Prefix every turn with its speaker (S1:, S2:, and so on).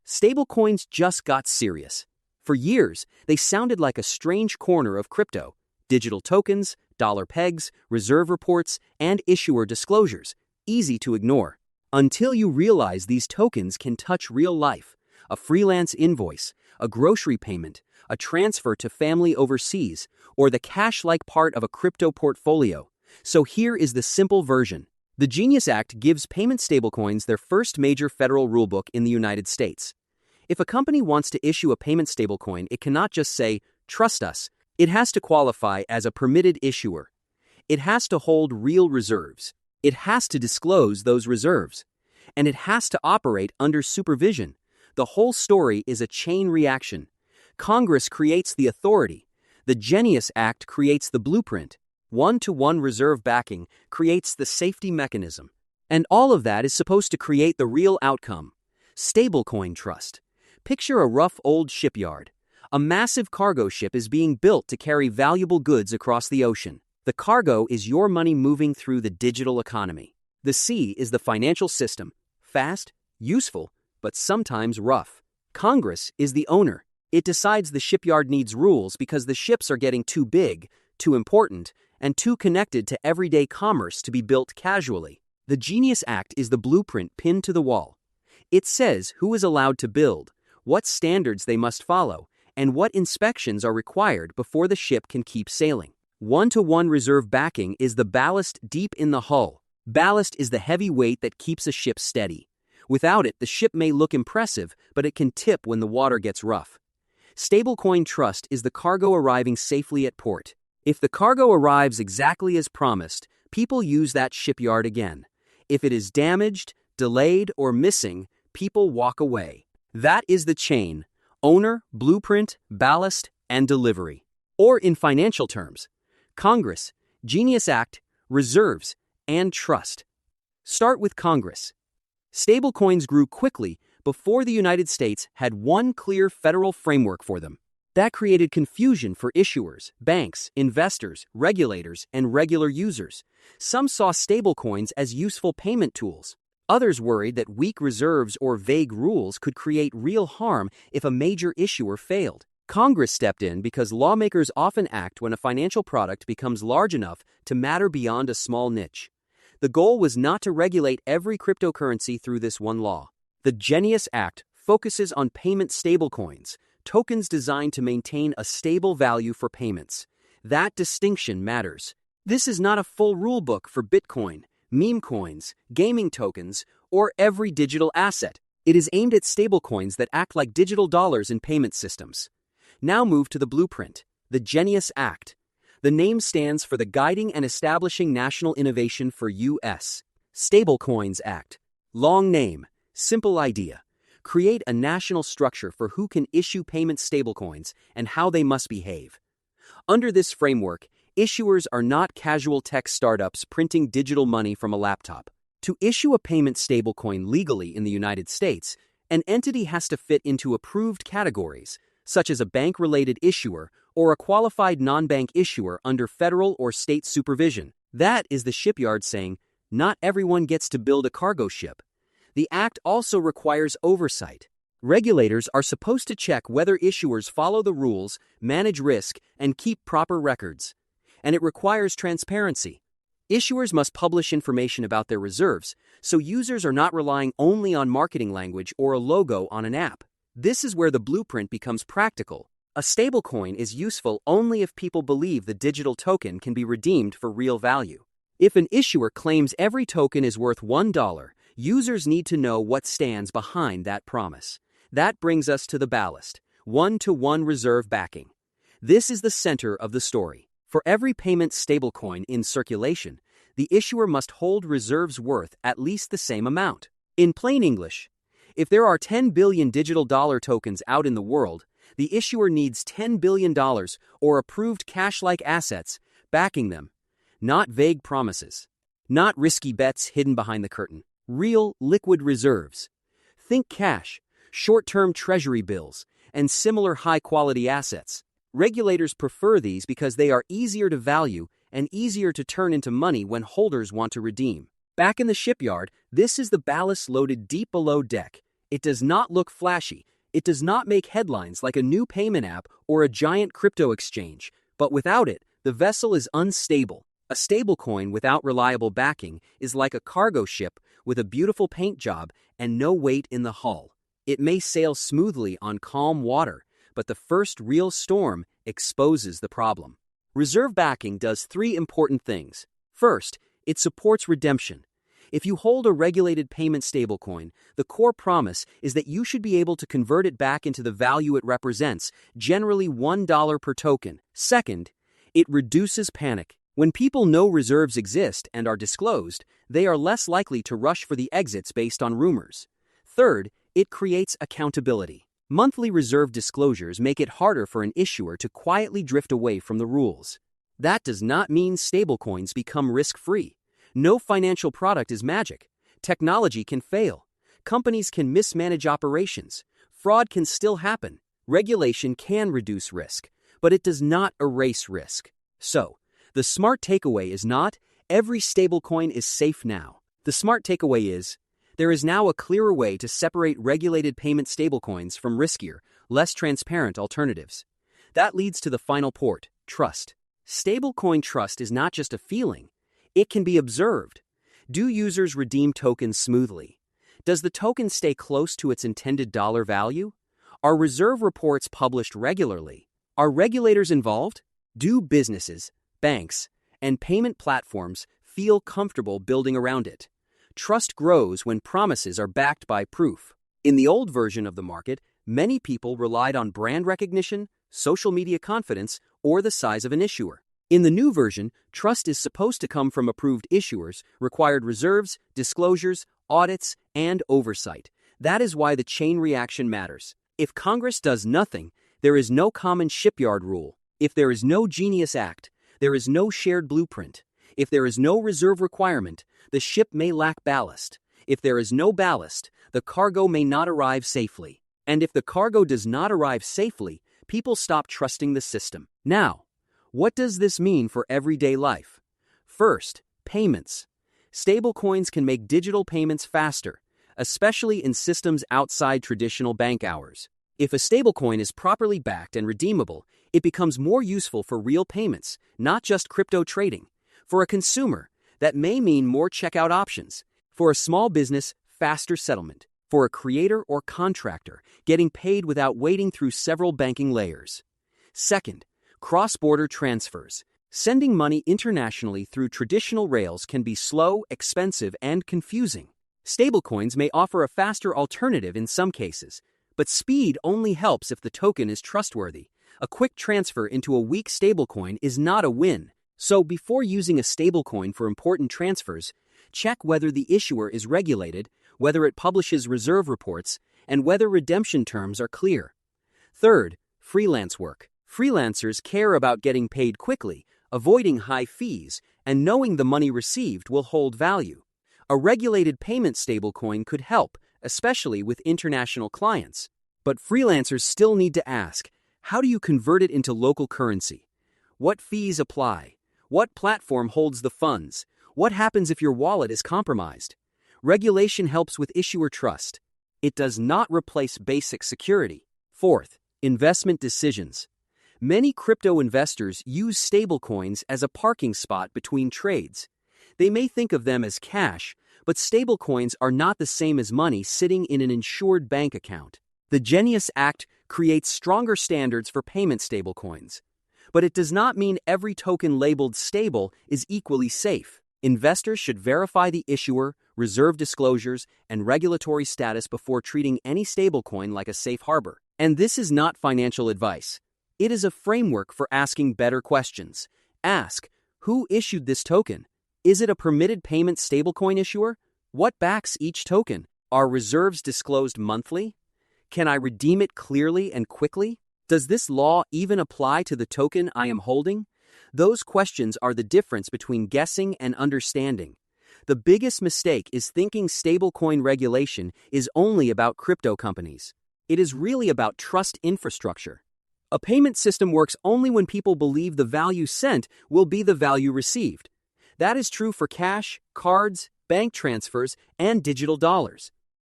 S1: Stablecoins just got serious. For years, they sounded like a strange corner of crypto: digital tokens, dollar pegs, reserve reports, and issuer disclosures, easy to ignore. Until you realize these tokens can touch real life: a freelance invoice, a grocery payment, a transfer to family overseas, or the cash-like part of a crypto portfolio. So here is the simple version. The Genius Act gives payment stablecoins their first major federal rulebook in the United States. If a company wants to issue a payment stablecoin, it cannot just say, "Trust us." It has to qualify as a permitted issuer. It has to hold real reserves. It has to disclose those reserves. And it has to operate under supervision. The whole story is a chain reaction. Congress creates the authority. The Genius Act creates the blueprint. One-to-one reserve backing creates the safety mechanism. And all of that is supposed to create the real outcome: stablecoin trust. Picture a rough old shipyard. A massive cargo ship is being built to carry valuable goods across the ocean. The cargo is your money moving through the digital economy. The sea is the financial system: fast, useful, but sometimes rough. Congress is the owner. It decides the shipyard needs rules because the ships are getting too big, too important, and too connected to everyday commerce to be built casually. The Genius Act is the blueprint pinned to the wall. It says who is allowed to build, what standards they must follow, and what inspections are required before the ship can keep sailing. One-to-one reserve backing is the ballast deep in the hull. Ballast is the heavy weight that keeps a ship steady. Without it, the ship may look impressive, but it can tip when the water gets rough. Stablecoin trust is the cargo arriving safely at port. If the cargo arrives exactly as promised, people use that shipyard again. If it is damaged, delayed, or missing, people walk away. That is the chain: owner, blueprint, ballast, and delivery. Or in financial terms: Congress, Genius Act, reserves, and trust. Start with Congress. Stablecoins grew quickly before the United States had one clear federal framework for them. That created confusion for issuers, banks, investors, regulators, and regular users. Some saw stablecoins as useful payment tools. Others worried that weak reserves or vague rules could create real harm if a major issuer failed. Congress stepped in because lawmakers often act when a financial product becomes large enough to matter beyond a small niche. The goal was not to regulate every cryptocurrency through this one law. The Genius Act focuses on payment stablecoins, tokens designed to maintain a stable value for payments. That distinction matters. This is not a full rulebook for Bitcoin, meme coins, gaming tokens, or every digital asset. It is aimed at stablecoins that act like digital dollars in payment systems. Now move to the blueprint, the Genius Act. The name stands for the Guiding and Establishing National Innovation for U.S. Stablecoins Act. Long name, simple idea. Create a national structure for who can issue payment stablecoins and how they must behave. Under this framework, issuers are not casual tech startups printing digital money from a laptop. To issue a payment stablecoin legally in the United States, an entity has to fit into approved categories, such as a bank-related issuer or a qualified non-bank issuer under federal or state supervision. That is the shipyard saying, not everyone gets to build a cargo ship. The Act also requires oversight. Regulators are supposed to check whether issuers follow the rules, manage risk, and keep proper records. And it requires transparency. Issuers must publish information about their reserves, so users are not relying only on marketing language or a logo on an app. This is where the blueprint becomes practical. A stablecoin is useful only if people believe the digital token can be redeemed for real value. If an issuer claims every token is worth $1, users need to know what stands behind that promise. That brings us to the ballast: one-to-one reserve backing. This is the center of the story. For every payment stablecoin in circulation, the issuer must hold reserves worth at least the same amount. In plain English, if there are 10 billion digital dollar tokens out in the world, the issuer needs $10 billion or approved cash-like assets backing them. Not vague promises. Not risky bets hidden behind the curtain. Real, liquid reserves. Think cash, short-term treasury bills, and similar high-quality assets. Regulators prefer these because they are easier to value and easier to turn into money when holders want to redeem. Back in the shipyard, this is the ballast loaded deep below deck. It does not look flashy. It does not make headlines like a new payment app or a giant crypto exchange, but without it, the vessel is unstable. A stablecoin without reliable backing is like a cargo ship with a beautiful paint job and no weight in the hull. It may sail smoothly on calm water, but the first real storm exposes the problem. Reserve backing does three important things. First, it supports redemption. If you hold a regulated payment stablecoin, the core promise is that you should be able to convert it back into the value it represents, generally $1 per token. Second, it reduces panic. When people know reserves exist and are disclosed, they are less likely to rush for the exits based on rumors. Third, it creates accountability. Monthly reserve disclosures make it harder for an issuer to quietly drift away from the rules. That does not mean stablecoins become risk-free. No financial product is magic. Technology can fail. Companies can mismanage operations. Fraud can still happen. Regulation can reduce risk, but it does not erase risk. So, the smart takeaway is not, every stablecoin is safe now. The smart takeaway is, there is now a clearer way to separate regulated payment stablecoins from riskier, less transparent alternatives. That leads to the final port, trust. Stablecoin trust is not just a feeling. It can be observed. Do users redeem tokens smoothly? Does the token stay close to its intended dollar value? Are reserve reports published regularly? Are regulators involved? Do businesses, banks, and payment platforms feel comfortable building around it? Trust grows when promises are backed by proof. In the old version of the market, many people relied on brand recognition, social media confidence, or the size of an issuer. In the new version, trust is supposed to come from approved issuers, required reserves, disclosures, audits, and oversight. That is why the chain reaction matters. If Congress does nothing, there is no common shipyard rule. If there is no Genius Act, there is no shared blueprint. If there is no reserve requirement, the ship may lack ballast. If there is no ballast, the cargo may not arrive safely. And if the cargo does not arrive safely, people stop trusting the system. Now, what does this mean for everyday life? First, payments. Stablecoins can make digital payments faster, especially in systems outside traditional bank hours. If a stablecoin is properly backed and redeemable, it becomes more useful for real payments, not just crypto trading. For a consumer, that may mean more checkout options. For a small business, faster settlement. For a creator or contractor, getting paid without wading through several banking layers. Second, cross-border transfers. Sending money internationally through traditional rails can be slow, expensive, and confusing. Stablecoins may offer a faster alternative in some cases, but speed only helps if the token is trustworthy. A quick transfer into a weak stablecoin is not a win. So before using a stablecoin for important transfers, check whether the issuer is regulated, whether it publishes reserve reports, and whether redemption terms are clear. Third, freelance work. Freelancers care about getting paid quickly, avoiding high fees, and knowing the money received will hold value. A regulated payment stablecoin could help, especially with international clients. But freelancers still need to ask, how do you convert it into local currency? What fees apply? What platform holds the funds? What happens if your wallet is compromised? Regulation helps with issuer trust. It does not replace basic security. Fourth, investment decisions. Many crypto investors use stablecoins as a parking spot between trades. They may think of them as cash, but stablecoins are not the same as money sitting in an insured bank account. The Genius Act creates stronger standards for payment stablecoins. But it does not mean every token labeled stable is equally safe. Investors should verify the issuer, reserve disclosures, and regulatory status before treating any stablecoin like a safe harbor. And this is not financial advice. It is a framework for asking better questions. Ask, who issued this token? Is it a permitted payment stablecoin issuer? What backs each token? Are reserves disclosed monthly? Can I redeem it clearly and quickly? Does this law even apply to the token I am holding? Those questions are the difference between guessing and understanding. The biggest mistake is thinking stablecoin regulation is only about crypto companies. It is really about trust infrastructure. A payment system works only when people believe the value sent will be the value received. That is true for cash, cards, bank transfers, and digital dollars.